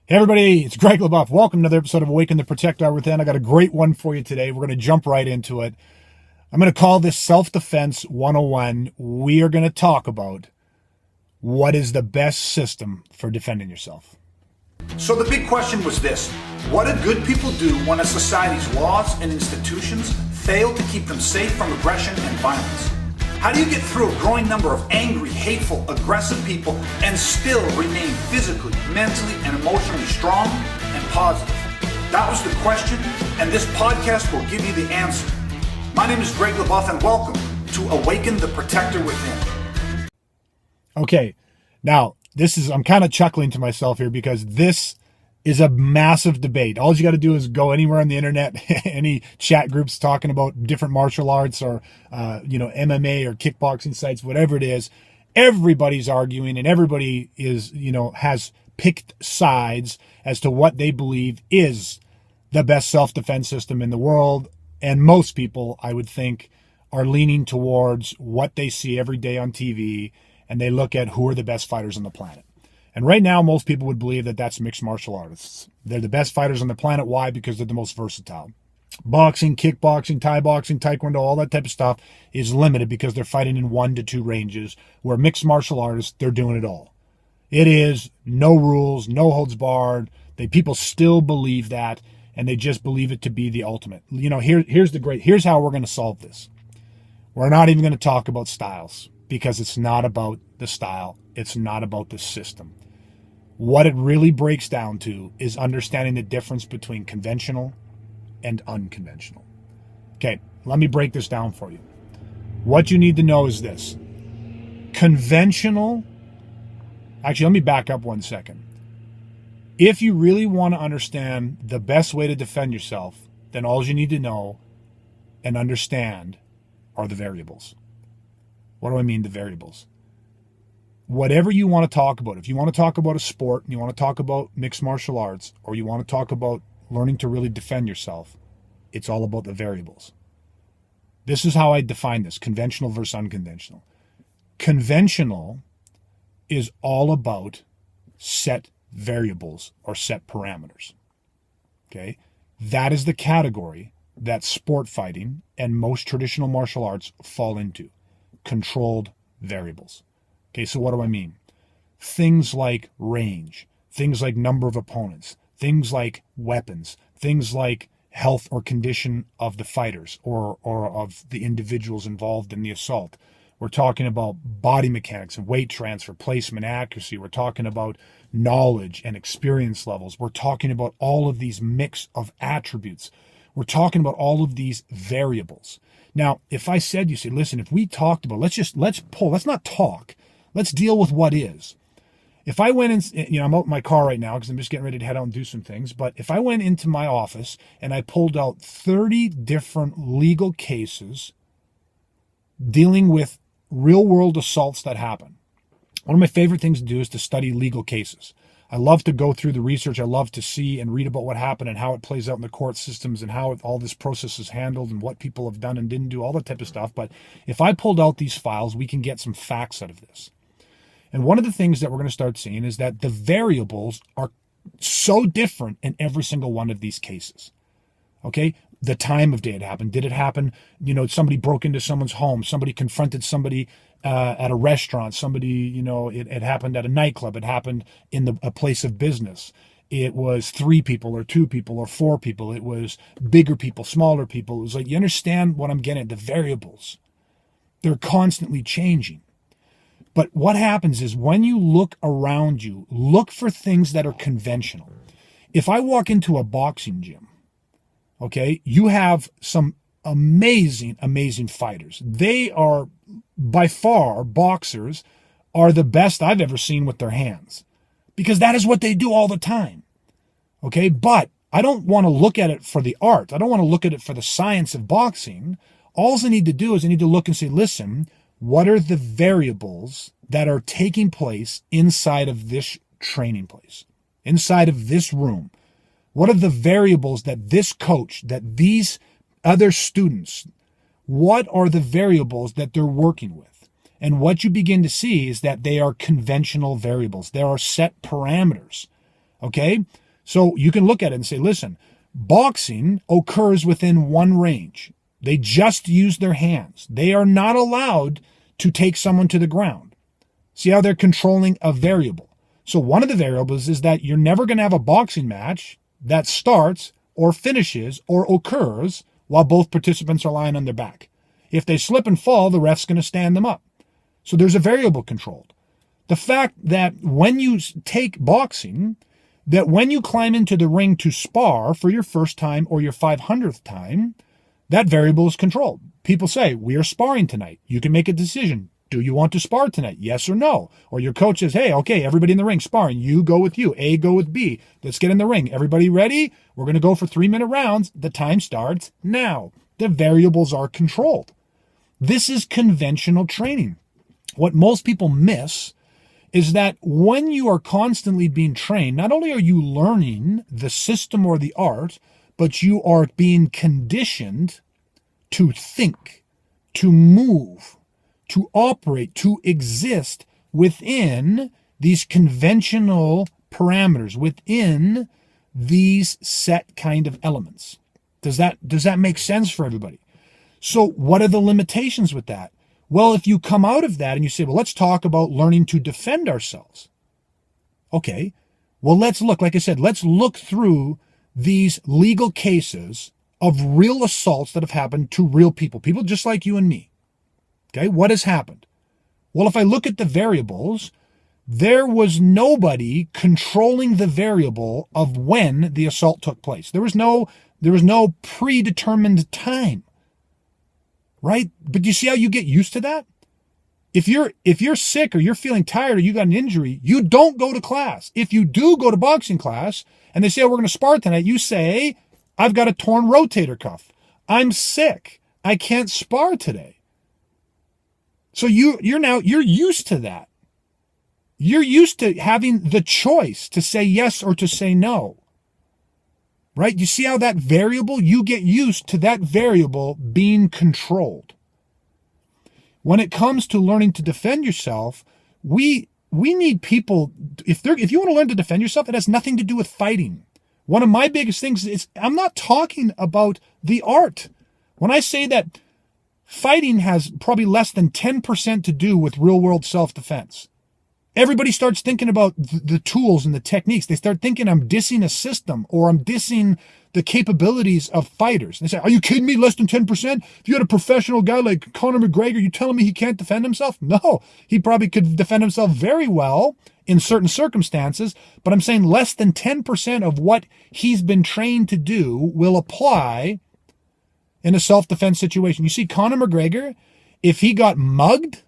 Hey everybody, it's Greg LaBeouf. Welcome to another episode of Awaken the Protector Within. I got a great one for you today. We're going to jump right into it. I'm going to call this Self-Defense 101. We are going to talk about what is the best system for defending yourself. So the big question was this: what do good people do when a society's laws and institutions fail to keep them safe from aggression and violence? How do you get through a growing number of angry, hateful, aggressive people and still remain physically, mentally, and emotionally strong and positive? That was the question, and this podcast will give you the answer. My name is Greg LaBeouf, and welcome to Awaken the Protector Within. Okay, now I'm kind of chuckling to myself here because this is a massive debate. All you got to do is go anywhere on the internet, any chat groups talking about different martial arts or, MMA or kickboxing sites, whatever it is. Everybody's arguing and everybody has picked sides as to what they believe is the best self-defense system in the world. And most people, I would think, are leaning towards what they see every day on TV, and they look at who are the best fighters on the planet. And right now, most people would believe that that's mixed martial artists. They're the best fighters on the planet. Why? Because they're the most versatile. Boxing, kickboxing, Thai boxing, taekwondo, all that type of stuff is limited because they're fighting in 1 to 2 ranges, where mixed martial artists, they're doing it all. It is no rules, no holds barred. People still believe that, and they just believe it to be the ultimate. Here's how we're going to solve this. We're not even going to talk about styles because it's not about the style. It's not about the system. What it really breaks down to is understanding the difference between conventional and unconventional. Okay, let me break this down for you. What you need to know is this. Conventional, actually, let me back up 1 second. If you really want to understand the best way to defend yourself, then all you need to know and understand are the variables. What do I mean, the variables? Whatever you want to talk about, if you want to talk about a sport, and you want to talk about mixed martial arts, or you want to talk about learning to really defend yourself, it's all about the variables. This is how I define this, conventional versus unconventional. Conventional is all about set variables or set parameters. Okay? That is the category that sport fighting and most traditional martial arts fall into. Controlled variables. Okay, so what do I mean? Things like range, things like number of opponents, things like weapons, things like health or condition of the fighters or of the individuals involved in the assault. We're talking about body mechanics and weight transfer, placement, accuracy. We're talking about knowledge and experience levels. We're talking about all of these mix of attributes. We're talking about all of these variables. Now, if I said, you say, listen, if we talked about, let's not talk. Let's deal with what is. If I went in, I'm out in my car right now because I'm just getting ready to head out and do some things. But if I went into my office and I pulled out 30 different legal cases dealing with real world assaults that happen. One of my favorite things to do is to study legal cases. I love to go through the research. I love to see and read about what happened and how it plays out in the court systems and how all this process is handled and what people have done and didn't do, all that type of stuff. But if I pulled out these files, we can get some facts out of this. And one of the things that we're going to start seeing is that the variables are so different in every single one of these cases. Okay? The time of day it happened. Did it happen? Somebody broke into someone's home. Somebody confronted somebody at a restaurant. Somebody, it happened at a nightclub. It happened in a place of business. It was 3 people or 2 people or 4 people. It was bigger people, smaller people. It was like, you understand what I'm getting at? The variables. They're constantly changing. But what happens is when you look around you, look for things that are conventional. If I walk into a boxing gym, okay, you have some amazing, amazing fighters. They are, by far, boxers are the best I've ever seen with their hands because that is what they do all the time. Okay, but I don't want to look at it for the art. I don't want to look at it for the science of boxing. All I need to do is I need to look and say, listen, what are the variables that are taking place inside of this training place, inside of this room? What are the variables that this coach, that these other students, what are the variables that they're working with? And what you begin to see is that they are conventional variables. There are set parameters. Okay? So you can look at it and say, listen, boxing occurs within one range. They just use their hands. They are not allowed to take someone to the ground. See how they're controlling a variable. So one of the variables is that you're never going to have a boxing match that starts or finishes or occurs while both participants are lying on their back. If they slip and fall, the ref's going to stand them up. So there's a variable controlled. The fact that when you take boxing, that when you climb into the ring to spar for your first time or your 500th time, that variable is controlled. People say, we are sparring tonight. You can make a decision. Do you want to spar tonight? Yes or no? Or your coach says, hey, okay, everybody in the ring sparring. You go with you. A go with B. Let's get in the ring. Everybody ready? We're going to go for 3-minute rounds. The time starts now. The variables are controlled. This is conventional training. What most people miss is that when you are constantly being trained, not only are you learning the system or the art, but you are being conditioned to think, to move, to operate, to exist within these conventional parameters, within these set kind of elements. Does that make sense for everybody? So what are the limitations with that? Well, if you come out of that and you say, well, let's talk about learning to defend ourselves. Okay, well, let's look, like I said, let's look through these legal cases of real assaults that have happened to real people just like you and me. Okay, what has happened? Well, if I look at the variables, there was nobody controlling the variable of when the assault took place. There was no predetermined time. Right? But you see how you get used to that? If you're sick or you're feeling tired or you got an injury, you don't go to class. If you do go to boxing class and they say, oh, we're going to spar tonight, you say, I've got a torn rotator cuff. I'm sick. I can't spar today. So you're used to that. You're used to having the choice to say yes or to say no. Right? You see how that variable, you get used to that variable being controlled. When it comes to learning to defend yourself, we need people, if you want to learn to defend yourself, it has nothing to do with fighting. One of my biggest things is, I'm not talking about the art. When I say that fighting has probably less than 10% to do with real world self-defense. Everybody starts thinking about the tools and the techniques. They start thinking I'm dissing a system or I'm dissing the capabilities of fighters. They say, are you kidding me? Less than 10%? If you had a professional guy like Conor McGregor, you telling me he can't defend himself? No, he probably could defend himself very well in certain circumstances, but I'm saying less than 10% of what he's been trained to do will apply in a self-defense situation. You see, Conor McGregor, if he got mugged,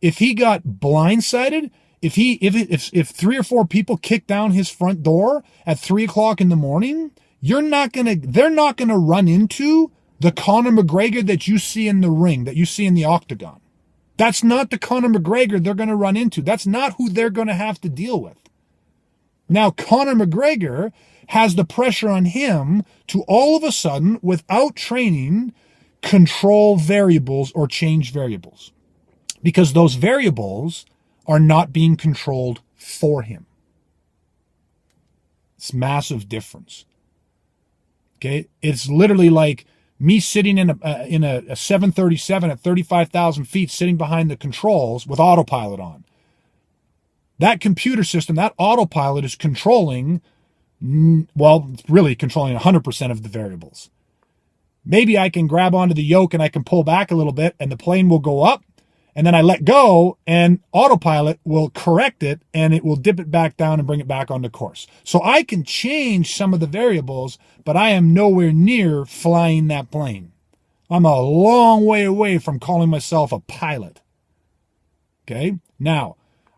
if he got blindsided, if 3 or 4 people kicked down his front door at 3:00 in the morning, they're not gonna run into the Conor McGregor that you see in the ring, that you see in the octagon. That's not the Conor McGregor they're gonna run into. That's not who they're gonna have to deal with. Now, Conor McGregor has the pressure on him to all of a sudden, without training, control variables or change variables. Because those variables are not being controlled for him. It's massive difference. Okay, it's literally like me sitting in a 737 at 35,000 feet, sitting behind the controls with autopilot on. That computer system, that autopilot is controlling, well, it's really controlling 100% of the variables. Maybe I can grab onto the yoke and I can pull back a little bit and the plane will go up. And then I let go and autopilot will correct it and it will dip it back down and bring it back onto course. So I can change some of the variables, but I am nowhere near flying that plane. I'm a long way away from calling myself a pilot. Okay? Now,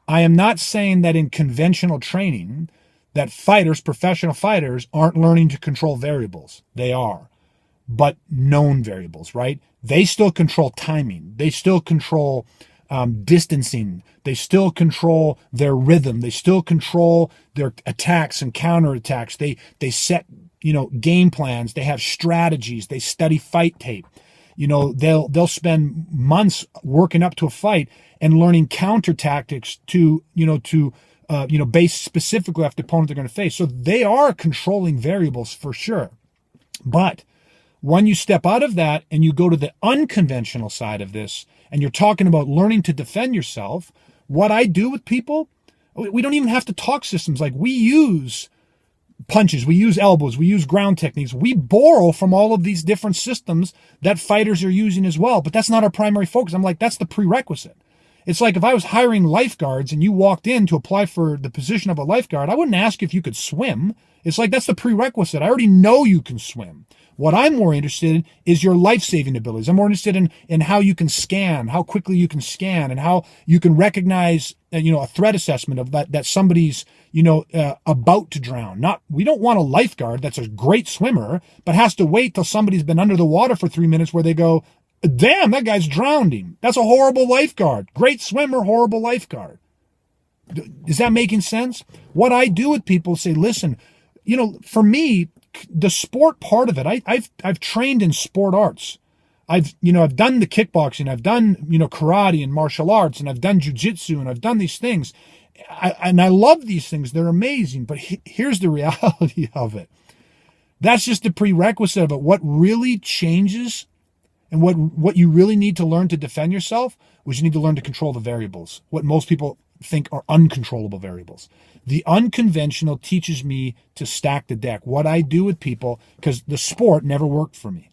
I am not saying that in conventional training that fighters, professional fighters, aren't learning to control variables. They are. But known variables, right? They still control timing. They still control distancing. They still control their rhythm. They still control their attacks and counterattacks. They set, game plans. They have strategies. They study fight tape. They'll spend months working up to a fight and learning counter tactics to based specifically off the opponent they're going to face. So they are controlling variables for sure. But when you step out of that and you go to the unconventional side of this, and you're talking about learning to defend yourself, what I do with people, we don't even have to talk systems. Like, we use punches, we use elbows, we use ground techniques. We borrow from all of these different systems that fighters are using as well. But that's not our primary focus. I'm like, that's the prerequisite. It's like if I was hiring lifeguards and you walked in to apply for the position of a lifeguard, I wouldn't ask if you could swim. It's like, that's the prerequisite. I already know you can swim. What I'm more interested in is your life-saving abilities. I'm more interested in how you can scan, how quickly you can scan, and how you can recognize, a threat assessment of that somebody's, about to drown. We don't want a lifeguard that's a great swimmer, but has to wait till somebody's been under the water for 3 minutes where they go, damn, that guy's drowning. That's a horrible lifeguard. Great swimmer, horrible lifeguard. Is that making sense? What I do with people say, listen, for me, the sport part of it, I've trained in sport arts. I've done the kickboxing, I've done, karate and martial arts, and I've done jujitsu, and I've done these things. I love these things. They're amazing. But here's the reality of it. That's just the prerequisite of it. What really changes and what you really need to learn to defend yourself was you need to learn to control the variables, what most people think are uncontrollable variables. The unconventional teaches me to stack the deck. What I do with people, because the sport never worked for me.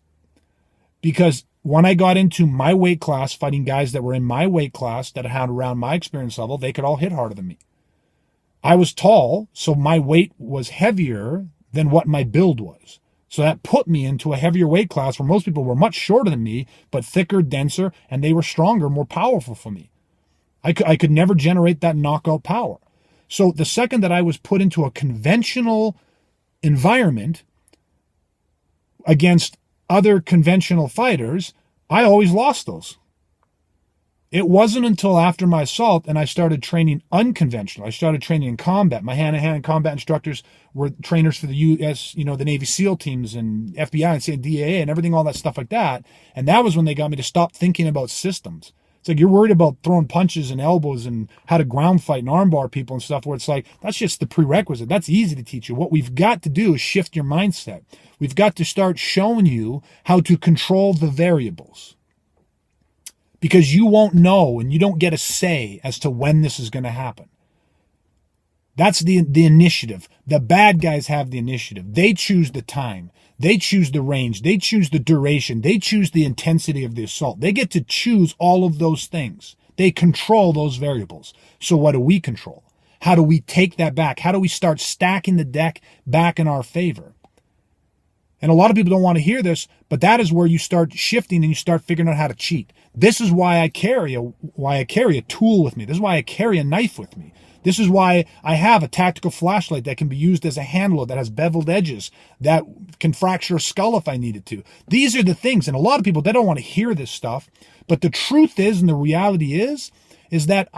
Because when I got into my weight class, fighting guys that were in my weight class that had around my experience level, they could all hit harder than me. I was tall, so my weight was heavier than what my build was. So that put me into a heavier weight class where most people were much shorter than me, but thicker, denser, and they were stronger, more powerful for me. I could never generate that knockout power. So the second that I was put into a conventional environment against other conventional fighters, I always lost those. It wasn't until after my assault and I started training unconventional. I started training in combat. My hand-to-hand combat instructors were trainers for the U.S., the Navy SEAL teams and FBI and DAA and everything, all that stuff like that. And that was when they got me to stop thinking about systems. It's like, you're worried about throwing punches and elbows and how to ground fight and armbar people and stuff, where it's like, that's just the prerequisite. That's easy to teach you. What we've got to do is shift your mindset. We've got to start showing you how to control the variables. Because you won't know and you don't get a say as to when this is going to happen. That's the initiative. The bad guys have the initiative. They choose the time. They choose the range. They choose the duration. They choose the intensity of the assault. They get to choose all of those things. They control those variables. So what do we control? How do we take that back? How do we start stacking the deck back in our favor? And a lot of people don't want to hear this, but that is where you start shifting and you start figuring out how to cheat. This is why I carry a tool with me. This is why I carry a knife with me. This is why I have a tactical flashlight that can be used as a handler, that has beveled edges, that can fracture a skull if I needed to. These are the things, and a lot of people, they don't want to hear this stuff, but the truth is, and the reality is that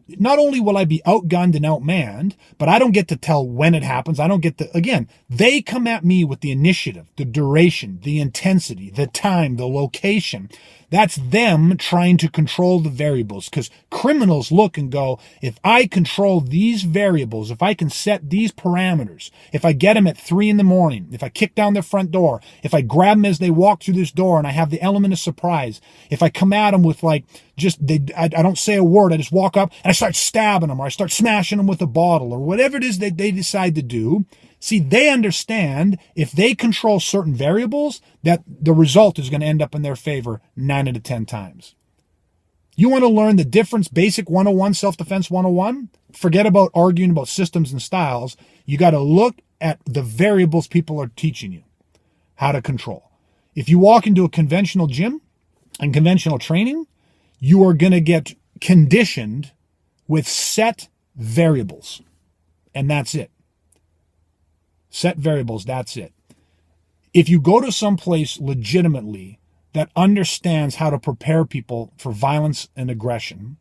not only will I be outgunned and outmanned, but I don't get to tell when it happens. I don't get to, again, they come at me with the initiative, the duration, the intensity, the time, the location. That's them trying to control the variables, because criminals look and go, if I control these variables, if I can set these parameters, if I get them at 3 a.m, if I kick down their front door, if I grab them as they walk through this door and I have the element of surprise, if I come at them with I don't say a word, I just walk up and I start stabbing them, or I start smashing them with a bottle, or whatever it is that they decide to do. See, they understand if they control certain variables, that the result is going to end up in their favor 9 out of 10 times. You want to learn the difference, basic 101, self-defense 101? Forget about arguing about systems and styles. You got to look at the variables people are teaching you how to control. If you walk into a conventional gym and conventional training, you are going to get conditioned with set variables. And that's it. Set variables, that's it. If you go to some place legitimately that understands how to prepare people for violence and aggression,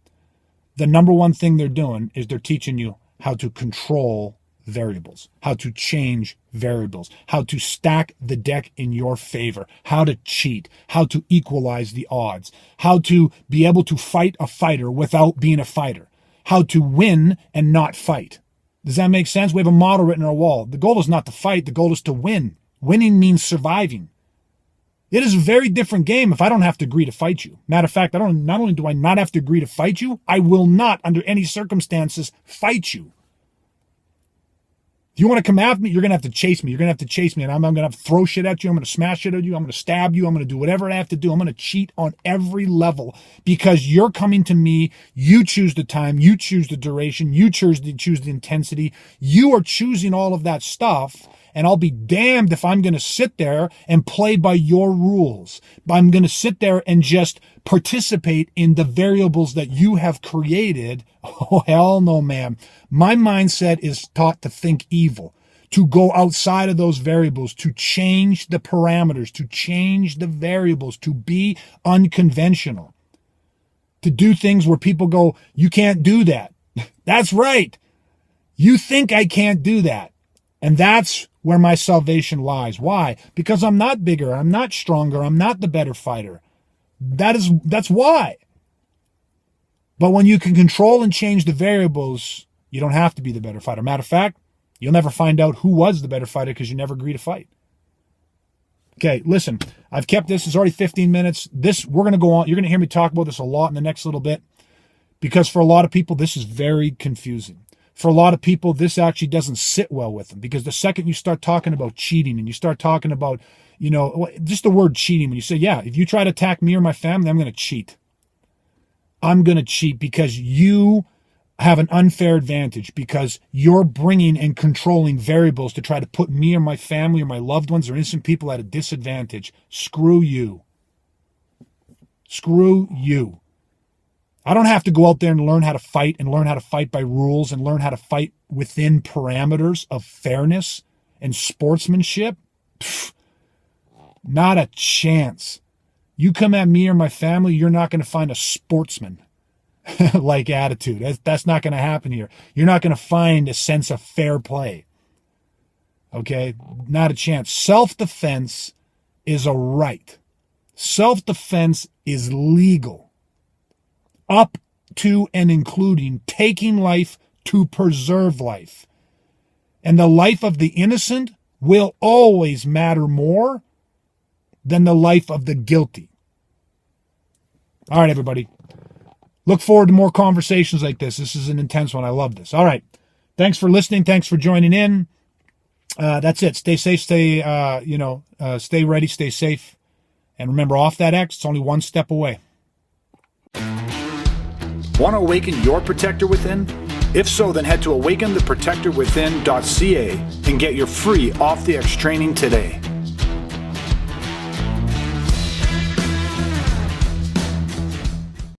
the number one thing they're doing is they're teaching you how to control variables, how to change variables, how to stack the deck in your favor, how to cheat, how to equalize the odds, how to be able to fight a fighter without being a fighter, how to win and not fight. Does that make sense? We have a motto written on our wall. The goal is not to fight. The goal is to win. Winning means surviving. It is a very different game if I don't have to agree to fight you. Matter of fact, not only do I not have to agree to fight you, I will not, under any circumstances, fight you. If you want to come after me, you're going to have to chase me. You're going to have to chase me, and I'm going to have to throw shit at you. I'm going to smash shit at you. I'm going to stab you. I'm going to do whatever I have to do. I'm going to cheat on every level because you're coming to me. You choose the time. You choose the duration. You choose the intensity. You are choosing all of that stuff. And I'll be damned if I'm going to sit there and play by your rules. I'm going to sit there and just participate in the variables that you have created. Oh, hell no, man. My mindset is taught to think evil, to go outside of those variables, to change the parameters, to change the variables, to be unconventional, to do things where people go, you can't do that. That's right. You think I can't do that. And that's where my salvation lies. Why? Because I'm not bigger. I'm not stronger. I'm not the better fighter. That's why. But when you can control and change the variables, you don't have to be the better fighter. Matter of fact, you'll never find out who was the better fighter because you never agree to fight. Okay, listen, I've kept this. It's already 15 minutes. We're going to go on. You're going to hear me talk about this a lot in the next little bit because for a lot of people, this is very confusing. For a lot of people, this actually doesn't sit well with them because the second you start talking about cheating and you start talking about, just the word cheating, when you say, yeah, if you try to attack me or my family, I'm going to cheat. I'm going to cheat because you have an unfair advantage because you're bringing and controlling variables to try to put me or my family or my loved ones or innocent people at a disadvantage. Screw you. Screw you. I don't have to go out there and learn how to fight and learn how to fight by rules and learn how to fight within parameters of fairness and sportsmanship. Pfft, not a chance. You come at me or my family, you're not going to find a sportsman like attitude. That's not going to happen here. You're not going to find a sense of fair play. Okay? Not a chance. Self-defense is a right. Self-defense is legal. Up to and including taking life to preserve life. And the life of the innocent will always matter more than the life of the guilty. All right, everybody. Look forward to more conversations like this. This is an intense one. I love this. All right. Thanks for listening. Thanks for joining in. That's it. Stay safe. Stay ready. Stay safe. And remember, off that X, it's only one step away. Want to awaken your protector within? If so, then head to awakentheprotectorwithin.ca and get your free Off the X training today.